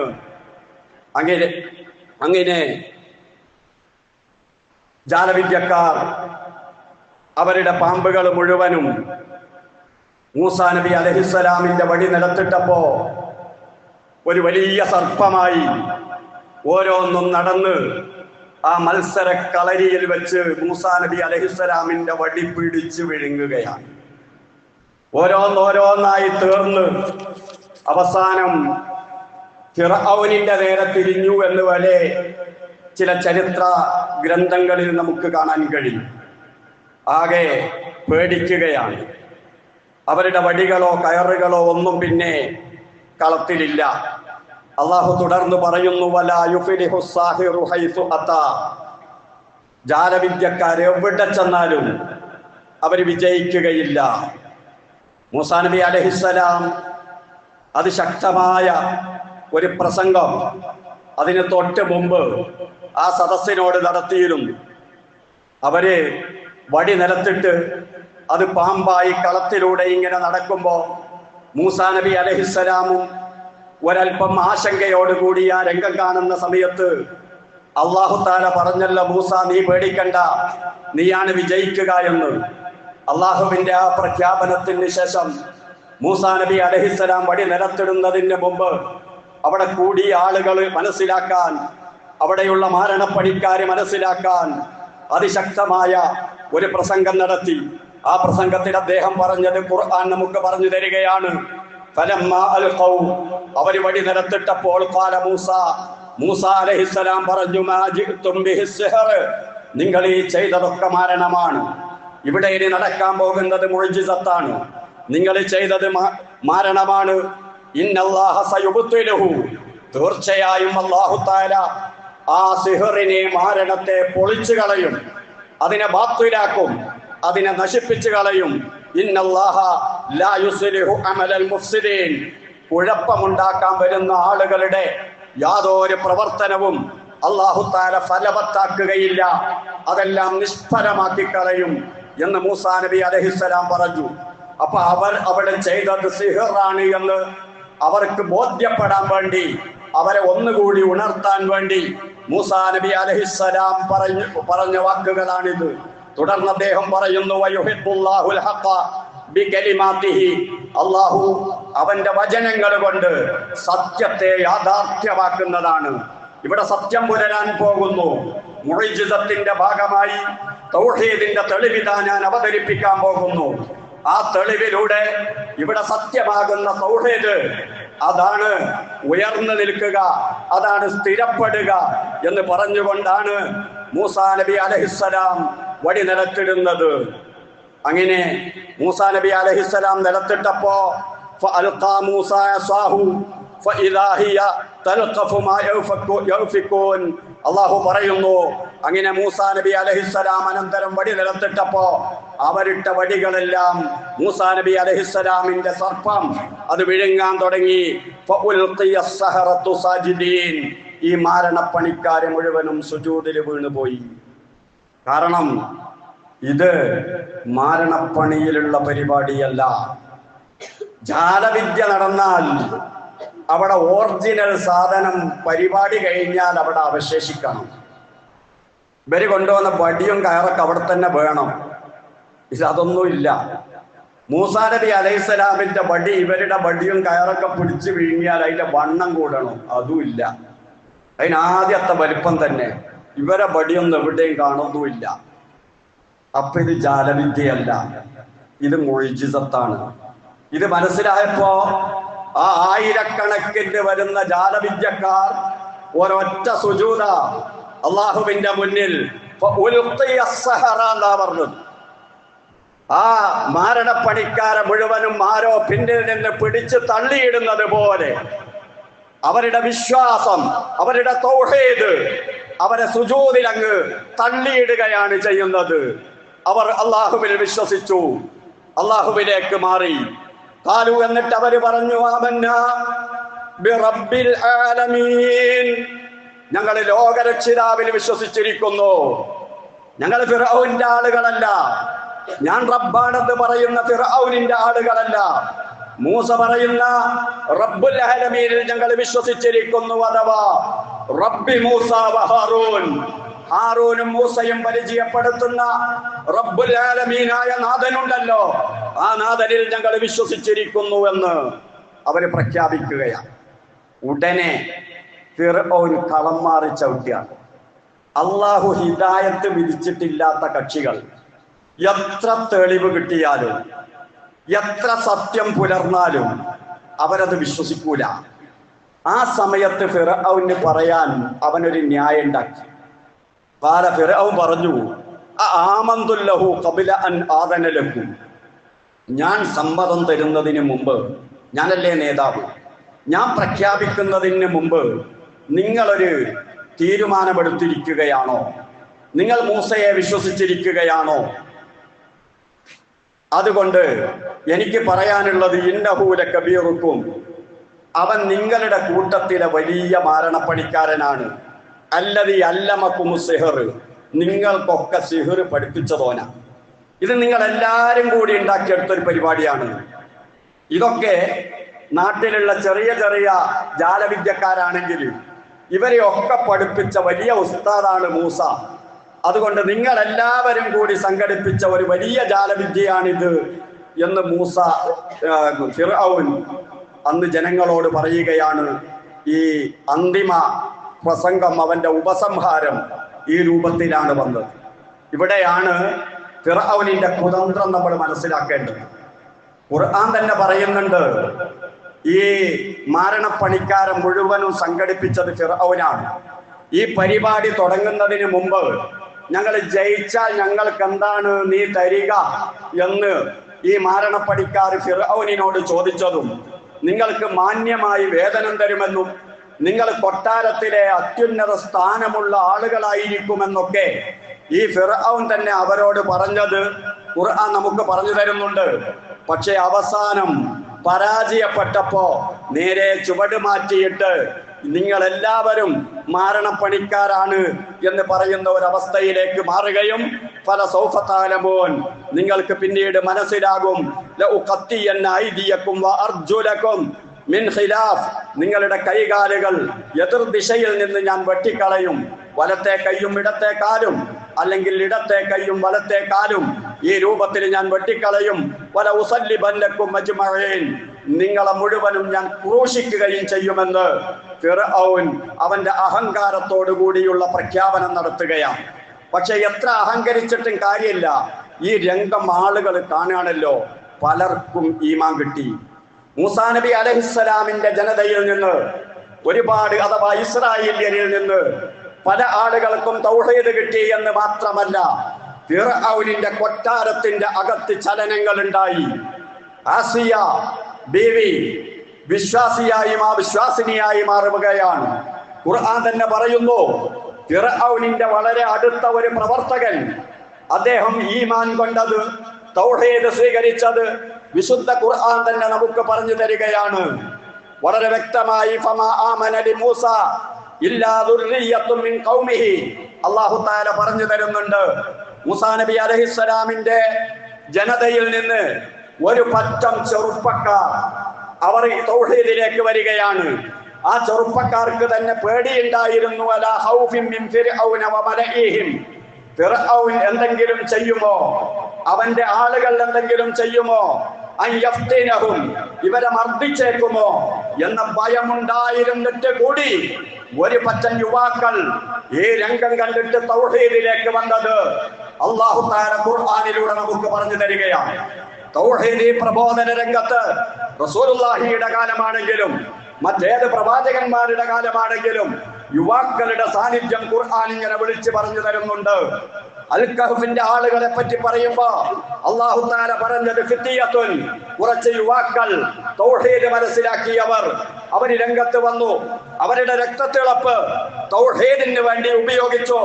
അങ്ങനെ ജാലവിദ്യക്കാർ അവരുടെ പാമ്പുകൾ മുഴുവനും മൂസാ നബി അലൈഹിസ്സലാമിന്റെ വടി നിലത്തിട്ടപ്പോ ഒരു വലിയ സർപ്പമായി ഓരോന്നും നടന്ന് ആ മത്സര കളരിയിൽ വെച്ച് മൂസാ നബി അലൈഹിസ്സലാമിന്റെ വടി പിടിച്ചു വിഴുങ്ങുകയാണ്. ഓരോന്നോരോന്നായി തീർന്ന് അവസാനം ഫിർഔനിന്റെ നേരെ തിരിഞ്ഞു എന്ന് വരെ ചില ചരിത്ര ഗ്രന്ഥങ്ങളിൽ നമുക്ക് കാണാൻ കഴിയും. ആകെ പേടിക്കുകയാണ്. അവരുടെ വടികളോ കയറുകളോ ഒന്നും പിന്നെ കളത്തിലില്ല. അള്ളാഹു തുടർന്ന് പറയുന്നു, വലാ യുഫ്ലിഹു സാഹിറു ഹൈസു അതാ. ജാലവിദ്യക്കാർ എവിടെ ചെന്നാലും അവർ വിജയിക്കുകയില്ല. മൂസാ നബി അലൈഹിസ്സലാം അതിശക്തമായ ഒരു പ്രസംഗം അതിന് തൊട്ട് മുമ്പ് ആ സദസ്സിനോട് നടത്തിയിരുന്നു. അവര് വടി നിലത്തിട്ട് അത് പാമ്പായി കളത്തിലൂടെ ഇങ്ങനെ നടക്കുമ്പോൾ മൂസാ നബി അലൈഹിസ്സലാമും ഒരൽപ്പം ആശങ്കയോടുകൂടി ആ രംഗം കാണുന്ന സമയത്ത് അല്ലാഹു തആല പറഞ്ഞല്ലോ, മൂസ നീ പേടിക്കണ്ട, നീയാണ് വിജയിക്കുക എന്ന്. അള്ളാഹുവിന്റെ ആ പ്രഖ്യാപനത്തിന് ശേഷം മൂസാ നബി അലൈഹിസ്സലാം വടി നിലത്തിടുന്നതിന് മുമ്പ് അവിടെ കൂടിയ ആളുകൾ മനസ്സിലാക്കാൻ, അവിടെയുള്ള മാരണപ്പണിക്കാരെ മനസ്സിലാക്കാൻ അതിശക്തമായ ഒരു പ്രസംഗം നടത്തി. ആ പ്രസംഗത്തിൽ അദ്ദേഹം പറഞ്ഞത് ഖുർആൻ നമുക്ക് പറഞ്ഞു തരികയാണ്. ഫലമ്മാ അൽഖൗ, അവർ വടി നിലത്തിട്ടപ്പോൾ ഖാല മൂസ അലൈഹിസ്സലാം പറഞ്ഞു, മാ ജിഅ്തും ബിഹി സിഹർ, നിങ്ങൾ ഈ ചെയ്തതൊക്കെ മാരണമാണ്. ഇവിടെ ഇനി നടക്കാൻ പോകുന്നത് മുഅ്ജിസത്താണ്. നിങ്ങൾ ചെയ്തത് മാരണമാണ്. ഇന്നല്ലാഹ സയുബ്തിലുഹു, തീർച്ചയായും അല്ലാഹു തആല ആ സിഹറിനെ, മാരണത്തെ പൊളിച്ചു കളയും, അതിനെ ബാത്തിലാക്കും, അതിനെ നശിപ്പിച്ചു കളയും. ഇന്നല്ലാഹ ലാ യുസ്ലിഹു അമലൽ മുഫ്സിദീൻ, കുഴപ്പമുണ്ടാക്കാൻ വരുന്ന ആളുകളുടെ യാതൊരു പ്രവർത്തനവും അല്ലാഹു തആല ഫലവത്താക്കുകയില്ല, അതെല്ലാം നിഷ്ഫലമാക്കി കളയും എന്ന് മൂസാ നബി അലൈഹിസ്സലാം പറഞ്ഞു. അപ്പൊ അവർ അവിടെ ചെയ്തത് സിഹറാണ് എന്ന് അവർക്ക് ബോധ്യപ്പെടാൻ വേണ്ടി, അവരെ ഒന്നുകൂടി ഉണർത്താൻ വേണ്ടി മൂസാ നബി അലൈഹിസ്സലാം പറഞ്ഞ വാക്കുകളാണിത്. തുടർന്ന് അദ്ദേഹം പറയുന്നു, വയുഹിബ്ബുല്ലാഹുൽ ഹഖ ബികലിമാതിഹി, അല്ലാഹു അവന്റെ വചനങ്ങൾ കൊണ്ട് സത്യത്തെ യാഥാർത്ഥ്യമാക്കുന്നതാണ്. ഇവിടെ സത്യം പുലരാൻ പോകുന്നു. മുഅ്ജിസത്തിന്റെ ഭാഗമായി തൗഹീദിന്റെ തെളിവിതാ ഞാൻ അവതരിപ്പിക്കാൻ പോകുന്നു. ആ തെളിവിലൂടെ ഇവിടെ സത്യമാകുന്ന തൗഹീദ്, അതാണ് ഉയർന്നു നിൽക്കുക, അതാണ് സ്ഥിരപ്പെടുക എന്ന് പറഞ്ഞുകൊണ്ടാണ് മൂസാ നബി അലൈഹിസ്സലാം വടി നിലത്തിടുന്നത്. അങ്ങനെ മൂസാ നബി അലൈഹിസ്സലാം നിലത്തിട്ടപ്പോ ഫഅൽഖാ മൂസാ അസാഹു ഫഇദാ ഹിയ തൽഖഫു മാ യൗഫികൂൻ, അല്ലാഹു പറയുന്നു, അങ്ങനെ മൂസാ നബി അലൈഹിസ്സലാം അനന്തരം വടി നിലത്തിട്ടപ്പോ അവരിട്ട വടികളെല്ലാം മൂസാ നബി അലൈഹിസ്സലാമിന്റെ സർപ്പം അത് വിഴുങ്ങാൻ തുടങ്ങി. ഫഉൽഖിയ അസ്സഹറത്തു സാജിദീൻ, ഈ മാരണപ്പണിക്കാരെ മുഴുവനും സുജൂദിൽ വീണുപോയി. കാരണം ഇത് മാരണപ്പണിയിലുള്ള പരിപാടിയല്ല. ജാലവിദ്യ നടന്നാൽ അവിടെ ഒറിജിനൽ സാധനം പരിപാടി കഴിഞ്ഞാൽ അവിടെ അവശേഷിക്കണം. ഇവര് കൊണ്ടുവന്ന വടിയും കയറൊക്കെ അവിടെ തന്നെ വേണം. ഇതൊന്നുമില്ല. മൂസാ നബി അലൈഹിസ്സലാമിന്റെ വടി, ഇവരുടെ വടിയും കയറൊക്കെ പിടിച്ചു വിഴുങ്ങിയാൽ അതിന്റെ വണ്ണം കൂടണം, അതുമില്ല. അതിനാദ്യത്തെ വലിപ്പം തന്നെ. ഇവരെ വടിയൊന്നും എവിടെയും കാണുന്നുമില്ല. അപ്പൊ ഇത് ജാലവിദ്യയല്ല, ഇത് മുഅ്ജിസത്താണ്. ഇത് മനസ്സിലായപ്പോ ആ ആയിരക്കണക്കിന് വരുന്ന ജാലവിദ്യക്കാർ ഒരൊറ്റ സുജൂദ അള്ളാഹുവിന്റെ മുന്നിൽ പറഞ്ഞു. ആ മാരണപ്പണിക്കാരെ മുഴുവനും ആരോ പിന്നിൽ നിന്ന് പിടിച്ച് തള്ളിയിടുന്നത് പോലെ അവരുടെ വിശ്വാസം, അവരുടെ തൗഹീദ് അവരെ സുജൂദിൽ അങ്ങ് തള്ളിയിടുകയാണ് ചെയ്യുന്നത്. അവർ അള്ളാഹുവിൽ വിശ്വസിച്ചു, അള്ളാഹുവിലേക്ക് മാറി. ഖാലു, എന്നിട്ട് അവര് പറഞ്ഞു, ആമന്നാ ബിറബ്ബിൽ ആലമീൻ, ഞങ്ങൾ ലോകരക്ഷിതാവിൽ വിശ്വസിച്ചിരിക്കുന്നു. ഞങ്ങൾ ഫിർഔന്റെ ആളുകളല്ല, ഞാൻ റബ്ബാണെന്ന് പറയുന്ന ഫിർഔനിന്റെ ആളുകളല്ല. മൂസ പറയുന്ന റബ്ബുൽ ആലമീനിൽ ഞങ്ങൾ വിശ്വസിച്ചിരിക്കുന്നു. അഥവാ റബ്ബി മൂസ വ ഹാറൂൻ, ഹാറൂനും മൂസയും പരിചയപ്പെടുത്തുന്ന റബ്ബുൽ ആലമീനായ നാഥനുണ്ടല്ലോ, ആ നാഥനിൽ ഞങ്ങൾ വിശ്വസിച്ചിരിക്കുന്നു എന്ന് അവര് പ്രഖ്യാപിക്കുകയാണ്. ഉടനെ ഫിർഔൻ കളം മാറി ചവിട്ടിയാണ്. അള്ളാഹു ഹിദായത്ത് വിധിച്ചിട്ടില്ലാത്ത കക്ഷികൾ എത്ര തെളിവ് കിട്ടിയാലും, എത്ര സത്യം പുലർന്നാലും അവരത് വിശ്വസിക്കൂല. ആ സമയത്ത് ഫിർഔന് പറയാൻ അവനൊരു ന്യായം ഉണ്ടാക്കി. ഫിർഔൻ പറഞ്ഞു, ആമന്തുല്ലഹു ഖബല അൻ ആദന ലക്കും, ഞാൻ സമ്മതം തരുന്നതിന് മുമ്പ്, ഞാനല്ലേ നേതാവ്, ഞാൻ പ്രഖ്യാപിക്കുന്നതിന് മുമ്പ് നിങ്ങളൊരു തീരുമാനമെടുത്തിരിക്കുകയാണോ? നിങ്ങൾ മൂസയെ വിശ്വസിച്ചിരിക്കുകയാണോ? അതുകൊണ്ട് എനിക്ക് പറയാനുള്ളത്, ഇന്നഹു ലകബീറുക്കും, അവൻ നിങ്ങളുടെ കൂട്ടത്തിലെ വലിയ മാരണപ്പണിക്കാരനാണ്. അല്ലദീ അല്ലമകുമു സിഹർ, നിങ്ങൾക്കൊക്കെ സിഹർ പഠിപ്പിച്ചതോന. ഇത് നിങ്ങൾ എല്ലാവരും കൂടി ഉണ്ടാക്കിയെടുത്തൊരു പരിപാടിയാണ്. ഇതൊക്കെ നാട്ടിലുള്ള ചെറിയ ചെറിയ ജാലവിദ്യക്കാരാണെങ്കിൽ ഇവരെ ഒക്കെ പഠിപ്പിച്ച വലിയ ഉസ്താദാണ് മൂസ. അതുകൊണ്ട് നിങ്ങൾ എല്ലാവരും കൂടി സംഘടിപ്പിച്ച ഒരു വലിയ ജാലവിദ്യയാണിത് എന്ന് ഫിർഔൻ അന്ന് ജനങ്ങളോട് പറയുകയാണ്. ഈ അന്തിമ പ്രസംഗം, അവന്റെ ഉപസംഹാരം ഈ രൂപത്തിലാണ് വന്നത്. ഇവിടെയാണ് ഫിർഔനിന്റെ കുതന്ത്രം നമ്മൾ മനസ്സിലാക്കേണ്ടത്. ഖുർആൻ തന്നെ പറയുന്നുണ്ട്, ഈ മാരണപ്പണിക്കാരൻ മുഴുവനും സംഘടിപ്പിച്ചത് ഫിർഔനാണ്. ഈ പരിപാടി തുടങ്ങുന്നതിന് മുമ്പ്, ഞങ്ങൾ ജയിച്ചാൽ ഞങ്ങൾക്ക് എന്താണ് നീ തരിക എന്ന് ഈ മാരണപ്പണിക്കാർ ഫിർഔനിനോട് ചോദിച്ചതും, നിങ്ങൾക്ക് മാന്യമായി വേതനം തരുമെന്നും നിങ്ങൾ കൊട്ടാരത്തിലെ അത്യുന്നത സ്ഥാനമുള്ള ആളുകളായിരിക്കുമെന്നൊക്കെ ഈ ഫിർഔൻ തന്നെ അവരോട് പറഞ്ഞത് ഖുർആൻ നമുക്ക് പറഞ്ഞു തരുന്നുണ്ട്. പക്ഷെ അവസാനം പരാജയപ്പെട്ടപ്പോ നേരെ ചുവട് മാറ്റിയിട്ട് നിങ്ങളെല്ലാവരും മാരണപ്പണിക്കാരാണ് എന്ന് പറയുന്ന ഒരവസ്ഥയിലേക്ക് മാറുകയും, ഫല സൗഫ തഅലമൂൻ, നിങ്ങൾക്ക് പിന്നീട് മനസ്സിലാകും, ലഉഖത്തിയന്ന ഐദിയക്കും വഅർജുലക്കും മിൻ ഖിലാഫ്, നിങ്ങളുടെ കൈകാലുകൾ എതിർ ദിശയിൽ നിന്ന് ഞാൻ വെട്ടിക്കളയും, വലത്തെ കൈയും ഇടത്തെ കാലും, അല്ലെങ്കിൽ ഇടത്തെ കൈയും വലത്തെ കാലും ഈ രൂപത്തിൽ ഞാൻ വെട്ടിക്കളയും. വല ഉസല്ലിബന്നക്കും അജ്മഈൻ, നിങ്ങളെ മുഴുവനും ഞാൻ ക്രൂശിക്കുകയും ചെയ്യുമെന്ന് ഫിർഔൻ അവന്റെ അഹങ്കാരത്തോടു കൂടിയുള്ള പ്രഖ്യാപനം നടത്തുകയാണ്. പക്ഷെ എത്ര അഹങ്കരിച്ചിട്ടും കാര്യമില്ല, ഈ രംഗം ആളുകൾ കാണുകയാണല്ലോ. പലർക്കും ഈമാൻ കിട്ടി. മൂസാ നബി അലൈഹിസ്സലാമിന്റെ ജനതയിൽ നിന്ന് ഒരുപാട്, അഥവാ ഇസ്രായേലിയരിൽ നിന്ന് പല ആളുകൾക്കും തൗഹീദ് കിട്ടി എന്ന് മാത്രമല്ല, ഫിർഔനിന്റെ കൊട്ടാരത്തിന്റെ അകത്ത് ചലനങ്ങൾ ഉണ്ടായി. ആസിയ ബീവി വിശ്വാസിയായും അവിശ്വാസിനിയായി മാറുകയാണ്. ഖുർആൻ തന്നെ പറയുന്നു, ഫിർഔനിന്റെ വളരെ അടുത്ത ഒരു പ്രവർത്തകൻ, അദ്ദേഹം ഈമാൻ കൊണ്ടത്, തൗഹീദ് സ്വീകരിച്ചത് വിശുദ്ധ ഖുർആൻ തന്നെ നമുക്ക് പറഞ്ഞു തരികയാണ് വളരെ വ്യക്തമായി. ഫമാ ആമന ലിമൂസ ഇല്ലാ ദുർരിയ്യത്തും മിൻ ഖൗമിഹി, അല്ലാഹു തആല പറഞ്ഞു തരുന്നുണ്ട്, മൂസാ നബി അലൈഹിസ്സലാമിന്റെ ജനതയിൽ നിന്ന് ഒരു പറ്റം ചെറുപ്പക്കാർ അവർ തൗഹീദിലേക്ക് വരികയാണ്. ആ ചെറുപ്പക്കാർക്ക് തന്നെ പേടിയുണ്ടായിരുന്നു. അലാ ഖൗഫിൻ മിൻ ഫിർഔന വമലഇഹിം, ഫിർഔൻ എന്തെങ്കിലും ചെയ്യുമോ, അവന്റെ ആളുകൾ എന്തെങ്കിലും ചെയ്യുമോ, അൻയഫ്തിനഹും, ഇവരെ മർദ്ദിച്ചേക്കുമോ എന്ന ഭയമുണ്ടായിരുന്നിട്ട് കൂടി ഒരു പറ്റം യുവാക്കൾ ഈ രംഗം കണ്ടിട്ട് തൗഹീദിലേക്ക് വന്നത് അല്ലാഹു തആല ഖുർആനിലൂടെ നമുക്ക് പറഞ്ഞു തരികയാണ്. തൗഹീദി പ്രബോധന രംഗത്ത് റസൂലുള്ളാഹിയുടെ കാലമാണെങ്കിലും മറ്റേത് പ്രവാചകന്മാരുടെ കാലമാണെങ്കിലും യുവാക്കളുടെ സാന്നിധ്യം ഖുർആൻ ഇങ്ങനെ വിളിച്ചു പറഞ്ഞു തരുന്നുണ്ട്. അൽ കഹ്ഫിന്റെ ആളുകളെ പറ്റി പറയുമ്പോ അല്ലാഹു തആല പറഞ്ഞത് ഫിത്തിയത്തുൻ, കുറച്ച് യുവാക്കൾ തൗഹീദ് മനസ്സിലാക്കിയവർ അവര് രംഗത്ത് വന്നു. അവരുടെ രക്തത്തിളപ്പ് തൗഹീദിന് വേണ്ടി ഉപയോഗിച്ചു.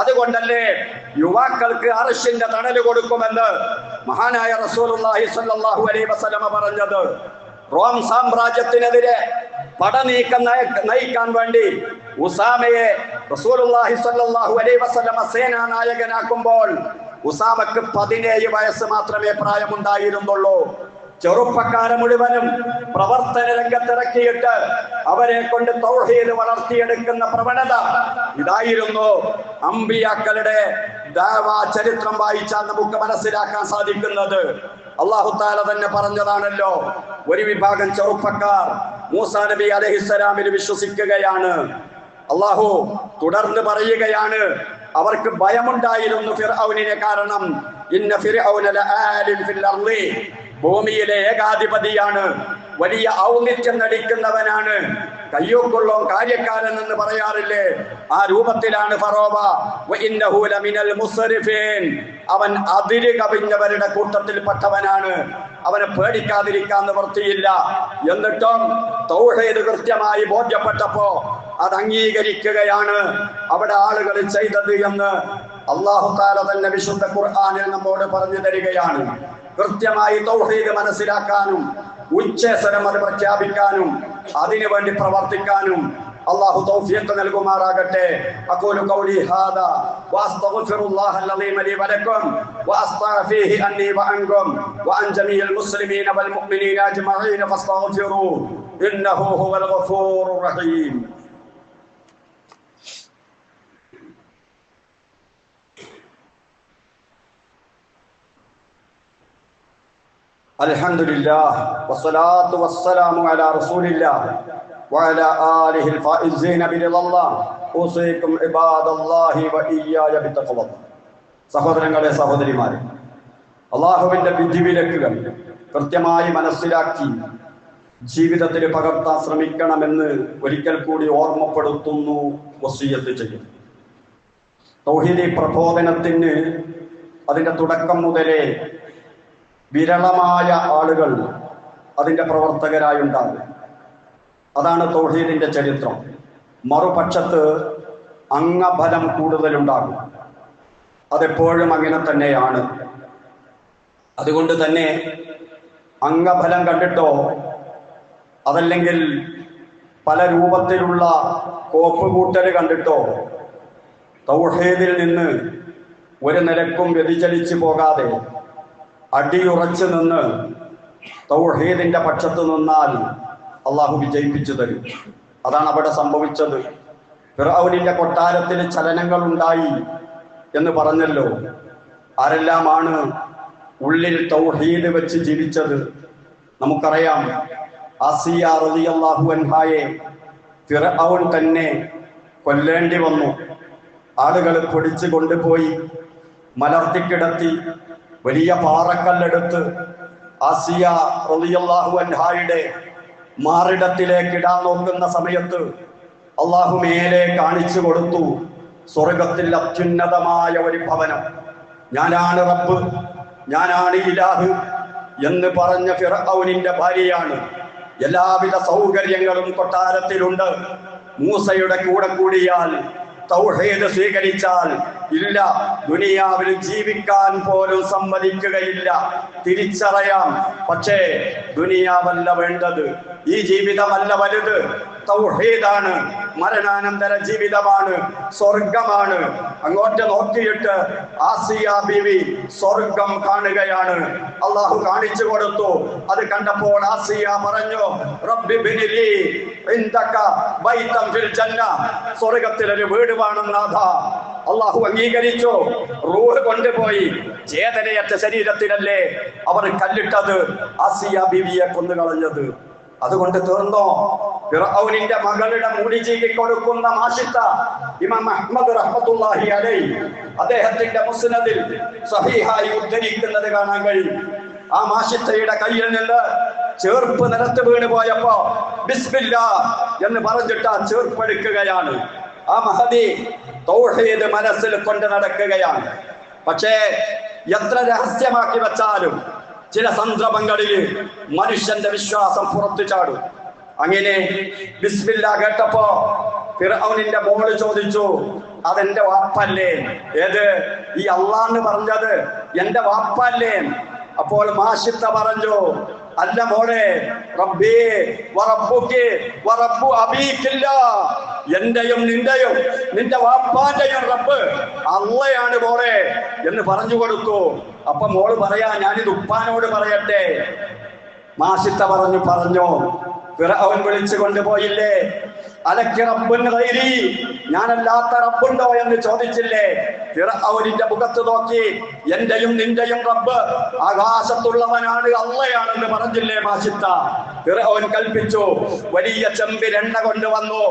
അതുകൊണ്ടല്ലേ യുവാക്കൾക്ക് അർശിന്റെ തണല് കൊടുക്കുമെന്ന് മഹാനായ റസൂലുള്ളാഹി സ്വല്ലല്ലാഹു അലൈഹി വസല്ലമ പറഞ്ഞത്. റോം സാമ്രാജ്യത്തിനെതിരെ പടനീക്കം നയിക്കാൻ വേണ്ടി ഉസാമയെ റസൂലുള്ളാഹി സ്വല്ലല്ലാഹു അലൈഹി വസല്ലമ സേനാ നായകനാക്കുമ്പോൾ ഉസാമക്ക് 17 വയസ്സ് മാത്രമേ പ്രായമുണ്ടായിരുന്നുള്ളൂ. ചെറുപ്പക്കാരെ മുഴുവനും പ്രവർത്തന രംഗത്തിറക്കിയിട്ട് അവരെ കൊണ്ട് തൗഹീദ് വളർത്തിയെടുക്കുന്ന പ്രവണത ഇതായിരുന്നു. അമ്പിയാക്കളുടെ ദഅവാ ചരിത്രം വായിച്ചാൽ നമുക്ക് മനസ്സിലാക്കാൻ സാധിക്കുന്നത്. അല്ലാഹു തആല തന്നെ പറഞ്ഞതാണല്ലോ, ഒരു വിഭാഗം ചെറുപ്പക്കാർ മൂസാ നബി അലൈഹിസ്സലാമിൽ വിശ്വസിക്കുകയാണ്. അല്ലാഹു തുടർന്ന് പറയുകയാണ്, അവർക്ക് ഭയമുണ്ടായിരുന്നു ഫിർഔനിനെ. കാരണം ഇന്ന ഫിർഔന ലആലിൻ ഫിൽ അർളി, ഭൂമിയിലെ ഏകാധിപതിയാണ്, വലിയ ഔന്നിത്യം നടിക്കുന്നവനാണ്, കയ്യൂക്കുള്ളോ കാര്യക്കാരൻ എന്ന് പറയാറില്ലേ, ആ രൂപത്തിലാണ് ഫറോവ. അവൻ അതിര് കവിഞ്ഞവരുടെ കൂട്ടത്തിൽപ്പെട്ടവനാണ്. അവനെ പേടിക്കാതിരിക്കാൻ നിവൃത്തിയില്ല. എന്നിട്ടും തൗഹീദ് കൃത്യമായി ബോധ്യപ്പെട്ടപ്പോ അത് അംഗീകരിക്കുകയാണ് അവിടെ ആളുകൾ ചെയ്തത് എന്ന് അല്ലാഹു തആല തന്നെ വിശുദ്ധ ഖുർആനിൽ നമ്മോട് പറഞ്ഞു തരികയാണ്. കൃത്യമായി തൗഹീദ് മനസ്സിലാക്കാനും ഉച്ചസ്വരം അത് പ്രഖ്യാപിക്കാനും അതിനു വേണ്ടി പ്രവർത്തിക്കാനും അല്ലാഹു തൗഫീഖ് നൽകുമാറാകട്ടെ. അഖൂലു ഖൗലി ഹാദാ വഅസ്തഗ്ഫിറുല്ലാഹൽ അലീമ ലി വലക്കും വഅസ്തഗ്ഫിഹി അന്നി വഅൻകും വഅൻ ജമീഇൽ മുസ്ലിമീന വൽ മുഅ്മിനീന അജ്മഈന ഫസ്തഗ്ഫിറൂ ഇന്നഹു ഹുവൽ ഗഫൂറുർ റഹീം. അൽഹംദുലില്ലാഹ് വസ്സലാത്തു വസ്സലാമു അലാ റസൂലില്ലാഹ് വഅലാ ആലിഹിൽ ഫായിസീന ബിറിദല്ലാഹ് ഉസീകും ഇബാദല്ലാഹി വഇയ്യായ ബിത്തഖ്വ. സഹോദരങ്ങളെ, സഹോദരിമാരെ, അല്ലാഹുവിന്റെ വിധിവിലക്കുകൾ കൃത്യമായി മനസ്സിലാക്കി ജീവിതത്തിൽ പകർത്താൻ ശ്രമിക്കണമെന്ന് ഒരിക്കൽ കൂടി ഓർമ്മപ്പെടുത്തുന്നു, വസിയ്യത്ത് ചെയ്യുന്നു. തൗഹീദി പ്രബോധനത്തിന് അതിന്റെ തുടക്കം മുതലേ വിരളമായ ആളുകൾ അതിന്റെ പ്രവർത്തകരായുണ്ടാകും. അതാണ് തൗഹീദിന്റെ ചരിത്രം. മറുപക്ഷത്ത് അംഗബലം കൂടുതലുണ്ടാകും. അതെപ്പോഴും അങ്ങനെ തന്നെയാണ്. അതുകൊണ്ട് തന്നെ അംഗബലം കണ്ടിട്ടോ അതല്ലെങ്കിൽ പല രൂപത്തിലുള്ള കോപ്പ് കൂട്ടൽ കണ്ടിട്ടോ തൗഹീദിൽ നിന്ന് ഒരു നിലക്കും വ്യതിചലിച്ചു പോകാതെ അടിയുറച്ചു നിന്ന് തൗഹീദിന്റെ പക്ഷത്ത് നിന്നാൽ അള്ളാഹു വിജയിപ്പിച്ചു തരും. അതാണ് അവിടെ സംഭവിച്ചത്. ഫിർഔനിന്റെ കൊട്ടാരത്തിൽ ചലനങ്ങൾ ഉണ്ടായി എന്ന് പറഞ്ഞല്ലോ. ആരെല്ലാമാണ് ഉള്ളിൽ തൗഹീദ് വെച്ച് ജീവിച്ചത്? നമുക്കറിയാം, ആസിയ റളിയല്ലാഹു അൻഹായെ ഫിർഔൻ തന്നെ കൊല്ലേണ്ടി വന്നു. ആളുകൾ പിടിച്ചു കൊണ്ടുപോയി മലർത്തിക്കിടത്തി വലിയ പാറക്കല്ലെടുത്ത് ആസിയ റളിയല്ലാഹു അൻഹായുടെ മാറിടത്തിലേക്ക് ഇടാൻ നോക്കുന്ന സമയത്ത് അള്ളാഹു മേലെ കാണിച്ചു കൊടുത്തു സ്വർഗത്തിൽ അത്യുന്നതമായ ഒരു ഭവനം. ഞാനാണ് റബ്ബ്, ഞാനാണ് ഇലാഹ് എന്ന് പറഞ്ഞ ഫിർഔനിന്റെ ഭാര്യയാണ്. എല്ലാവിധ സൗകര്യങ്ങളും കൊട്ടാരത്തിലുണ്ട്. മൂസയുടെ കൂടെ കൂടിയാൽ, തൗഹീദ് സ്വീകരിച്ചാൽ ഇല്ല, ദുനിയാവിൽ ജീവിക്കാൻ പോലും സമ്മതിക്കുകയില്ല. തിരിച്ചറിയാം. പക്ഷേ ദുനിയാവല്ല വേണ്ടത്, ഈ ജീവിതമല്ല വലുത്. തൗഹീദാണ്, മരണാനന്തര ജീവിതമാണ്, സ്വർഗമാണ്. അങ്ങോട്ട് നോക്കിയിട്ട് ആസിയ ബീവി സ്വർഗം കാണുകയാണ്. അള്ളാഹു കാണിച്ചു കൊടുത്തു. അത് കണ്ടപ്പോൾ ആസിയ പറഞ്ഞു, റബ്ബി ബിനിലി ഇൻദക ബൈതൻ ഫിൽ ജന്ന, സ്വർഗത്തിൽ ഒരു വീട് വേണം നാഥ. അള്ളാഹു അംഗീകരിച്ചു. റൂഹ് കൊണ്ടുപോയി. ചേതനയറ്റ ശരീരത്തിലല്ലേ അവർ കല്ലിട്ടത്, ആസിയ ബീവിയെ കൊന്നുകളഞ്ഞത്. അതുകൊണ്ട് തീർന്നോ? ഫിർഔനിന്റെ മകളുടെ മുടി ചീകി കൊടുക്കുന്ന മാഷിത്ത ഇമാം അഹ്മദ് റഹ്മത്തുള്ളാഹി അലൈഹി അദ്ദേഹത്തിന്റെ മുസ്നദിൽ സഹീഹായി ഉദ്ധരിക്കുന്നത് കാണാൻ കഴിയും. ആ മാഷിത്തയുടെ കയ്യിൽ നിന്ന് ചേർപ്പ് നിലത്ത് വീണ് പോയപ്പോ ബിസ്മില്ലാ എന്ന് പറഞ്ഞിട്ട് ആ ചേർപ്പെടുക്കുകയാണ്. ആ മഹദി തൗഹീദ് മനസ്സിൽ കൊണ്ട് നടക്കുകയാണ്. പക്ഷേ എത്ര രഹസ്യമാക്കി വെച്ചാലും ചില സന്ദർഭങ്ങളിൽ മനുഷ്യന്റെ വിശ്വാസം പുറത്തു ചാടും. അങ്ങനെ ബിസ്മില്ലാ കേട്ടപ്പോ ഫിർഔനിന്റെ മോള് ചോദിച്ചു, അതെന്റെ വാപ്പല്ലേ? ഏത്? ഈ അള്ളാന്ന് പറഞ്ഞത് എന്റെ വാപ്പല്ലേ? അപ്പോൾ മാഷിത്ത പറഞ്ഞു, അല്ല മോളെ, റബ്ബി വറബ്ബുകി വറബ്ബു അബീകില്ല, എന്റെയും നിന്റെയും നിന്റെ വാപ്പാന്റെയും റബ്ബ് അള്ളയാണ് മോളെ എന്ന് പറഞ്ഞു കൊടുത്തു. അപ്പൊ മോള് പറയാ, ഞാനിത് ഉപ്പാനോട് പറയട്ടെ. മാഷിത്ത പറഞ്ഞു ഫിർഔൻ വിളിച്ചു കൊണ്ടുപോയില്ലേ, അലക്ക് റബ്ബുൻ ഗൈരി, ഞാനല്ലാത്ത റബ്ബുണ്ടോ എന്ന് ചോദിച്ചില്ലേ? ഫിർഔനിന്റെ മുഖത്ത് നോക്കി, എന്റെയും നിന്റെയും റബ്ബ് ആകാശത്തുള്ളവനാണ്, അള്ളയാണെന്ന് പറഞ്ഞില്ലേ മാഷിത്ത? ഫിർഔൻ കൽപ്പിച്ചു. വലിയ ചെമ്പിൽ എണ്ണ കൊണ്ടുവന്നു,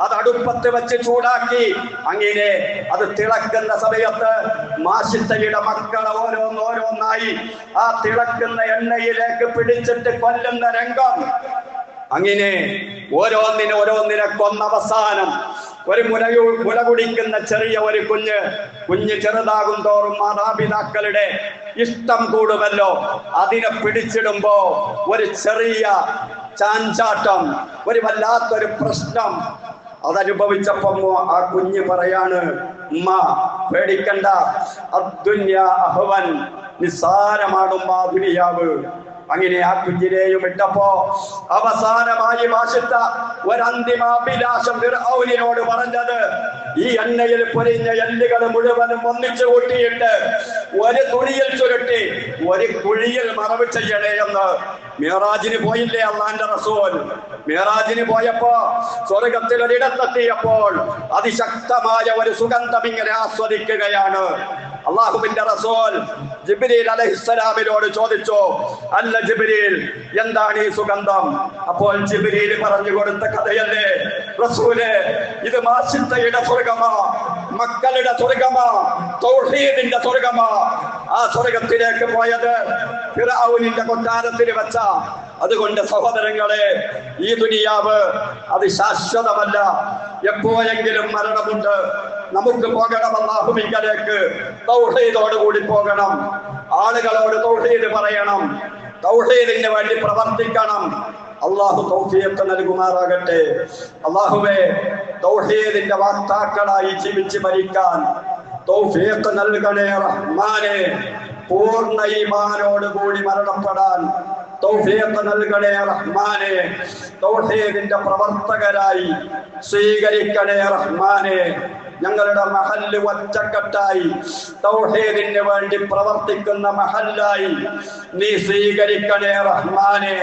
അത് അടുപ്പത്ത് വെച്ച് ചൂടാക്കി. അങ്ങനെ അത് തിളക്കുന്ന സമയത്ത് മാഷിത്തയുടെ മക്കളെ ഓരോന്നോരോന്നായി ആ തിളക്കുന്ന എണ്ണയിലേക്ക് പിടിച്ചിട്ട് കൊല്ലുന്ന രംഗം. അങ്ങനെ ഓരോന്നിനെ കൊന്നവസാനം ഒരു മുല കുടിക്കുന്ന ചെറിയ ഒരു കുഞ്ഞ് ചെറുതാകും തോറും മാതാപിതാക്കളുടെ ഇഷ്ടം കൂടുമല്ലോ. അതിനെ പിടിച്ചിടുമ്പോ ഒരു ചെറിയ ചാഞ്ചാട്ടം, ഒരു വല്ലാത്തൊരു പ്രശ്നം അതനുഭവിച്ചപ്പോ ആ കുഞ്ഞ് പറയാണ്, ഉമ്മ പേടിക്കണ്ട, അദ്ദുന്യാ അഹ്വൻ, നിസ്സാരമാണുമ്മ ദുനിയാവ്. അങ്ങനെ ആ കുഞ്ഞിനെയും ഇട്ടപ്പോ അവസാനമായി വാശിത്ത ഒരന്തിമാഭിലാഷം ഫിർഔനിനോട് പറഞ്ഞത്, ഈ എണ്ണയിൽ പൊരിഞ്ഞ എല്ലുകൾ മുഴുവനും ഒന്നിച്ചു കൂട്ടിയിട്ട് ഒരു തുണിയിൽ ചുരുട്ടി ഒരു കുഴിയിൽ മറവ് ചെയ്യണേ എന്ന്. മിഅ്റാജിന് പോയില്ലേ അള്ളാന്റെ റസൂൽ? മിഅ്റാജിന് പോയപ്പോ സ്വർഗത്തിൽ ഒരിടത്തെത്തിയപ്പോൾ അതിശക്തമായ ഒരു സുഗന്ധം ഇങ്ങനെ ആസ്വദിക്കുകയാണ്. അള്ളാഹുവിന്റെ റസൂൽ ജിബ്രീൽ അലൈഹിസ്സലാമിനോട് ചോദിച്ചു, അല്ല ജിബ്രീൽ, എന്താണ് ഈ സുഗന്ധം? അപ്പോൾ ജിബ്രീൽ പറഞ്ഞു കൊടുത്ത കഥയല്ലേ റസൂലേ, ഇത് മാഷിത്തയുടെ സ്വർഗമാ, മക്കളുടെ സ്വർഗമാ, തൗഹീദിന്റെ സ്വർഗമാ. ആ സ്വർഗത്തിലേക്ക് പോയത് ഫിർഔനിന്റെ കൊട്ടാരത്തിൽ വെച്ച. അതുകൊണ്ട് സഹോദരങ്ങളെ, ഈ ദുനിയാവ് അത് ശാശ്വതമല്ല. എപ്പോഴെങ്കിലും മരണമുണ്ട്. നമുക്ക് പോകണം അല്ലാഹുവിങ്കലേക്ക്, തൗഹീദോട് കൂടി പോകണം. ആളുകളോട് തൗഹീദ് പറയണം, തൗഹീദിന് വേണ്ടി പ്രവർത്തിക്കണം. അള്ളാഹു തൗഫീഖ് നൽകുമാറാകട്ടെ. അള്ളാഹുവേ, തൗഹീദിന്റെ വാക്താക്കളായി ജീവിച്ച് മരിക്കാൻ തൗഫീഖ് നൽകണേ റഹ്മാനെ. പൂർണ്ണ ഈമാനോട് കൂടി മരണപ്പെടാൻ തൗഫീഖ് നൽകണേ റഹ്മാനെ. തൗഹീദിന്റെ പ്രവർത്തകരായി സ്വീകരിക്കണേ റഹ്മാനെ. ഞങ്ങളുടെ മഹല്ല് ഒറ്റക്കെട്ടായി തൗഹീദിന് വേണ്ടി പ്രവർത്തിക്കുന്ന മഹല്ലായി നീ സ്വീകരിക്കണേ റഹ്മാനെ.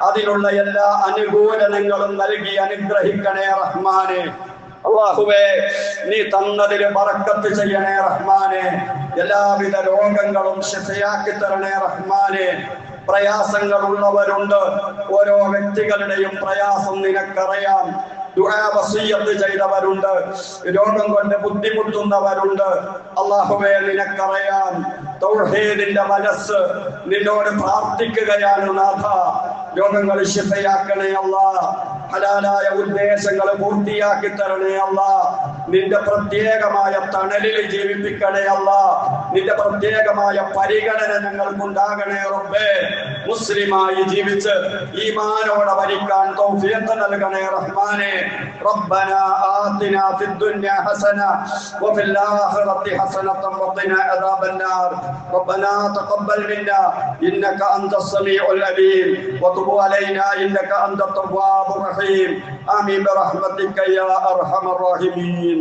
അതിനുള്ള എല്ലാ അനുകൂലനങ്ങളും നൽകി അനുഗ്രഹിക്കണേ റഹ്മാനെ. അല്ലാഹുവേ, നീ തന്നതിൽ ബറക്കത്ത് ചെയ്യണേ റഹ്മാനെ. എല്ലാവിധ രോഗങ്ങളും ശിഫയാക്കി തരണേ റഹ്മാനെ. പ്രയാസങ്ങളുള്ളവരുണ്ട്, ഓരോ വ്യക്തികളുടെയും പ്രയാസം നിനക്കറിയാം. ദുആ വസിയ്യത്ത് ചെയ്തവരുണ്ട്, രോഗം കൊണ്ട് ബുദ്ധിമുട്ടുന്നവരുണ്ട്. അല്ലാഹുവേ, നിനക്കറിയാം. തൗഹീദിന്റെ മനസ്സ് നിന്നോട് പ്രാർത്ഥിക്കുകയാണ് നാഥ. രോഗങ്ങൾ ശിഫയാക്കണേ അല്ലാഹ്. ഹലാലായ ഉദ്ദേശങ്ങൾ പൂർത്തിയാക്കി തരണേ അല്ലാഹ്. നിന്റെ പ്രത്യേകമായ തണലിൽ ജീവിപ്പിക്കണേ അല്ലാഹ്. നിന്റെ പ്രത്യേകമായ പരിഗണന ഞങ്ങൾക്കുണ്ടാകണേ റബ്ബേ. മുസ്ലിമായി ജീവിച്ച് ഈമാനോടെ മരിക്കാൻ തൗഫീഖ് നൽകണേ റഹ്മാനെ. റബ്ബനാ ആതിനാ ഫിദ്ദുനിയാ ഹസന വഫിൽ ആഖിറതി ഹസനതൻ വഖിനാ അദാബന്നാർ. റബ്ബനാ തഖബ്ബൽ മിന്നാ ഇന്നക അൻതസ് സമീഉൽ അലീം വതുബ് അലൈനാ ഇന്നക അൻതത് തവ്വാബുർ റഹീം. ആമീൻ ബിറഹ്മതിക യാ അർഹമർ റഹീമീൻ.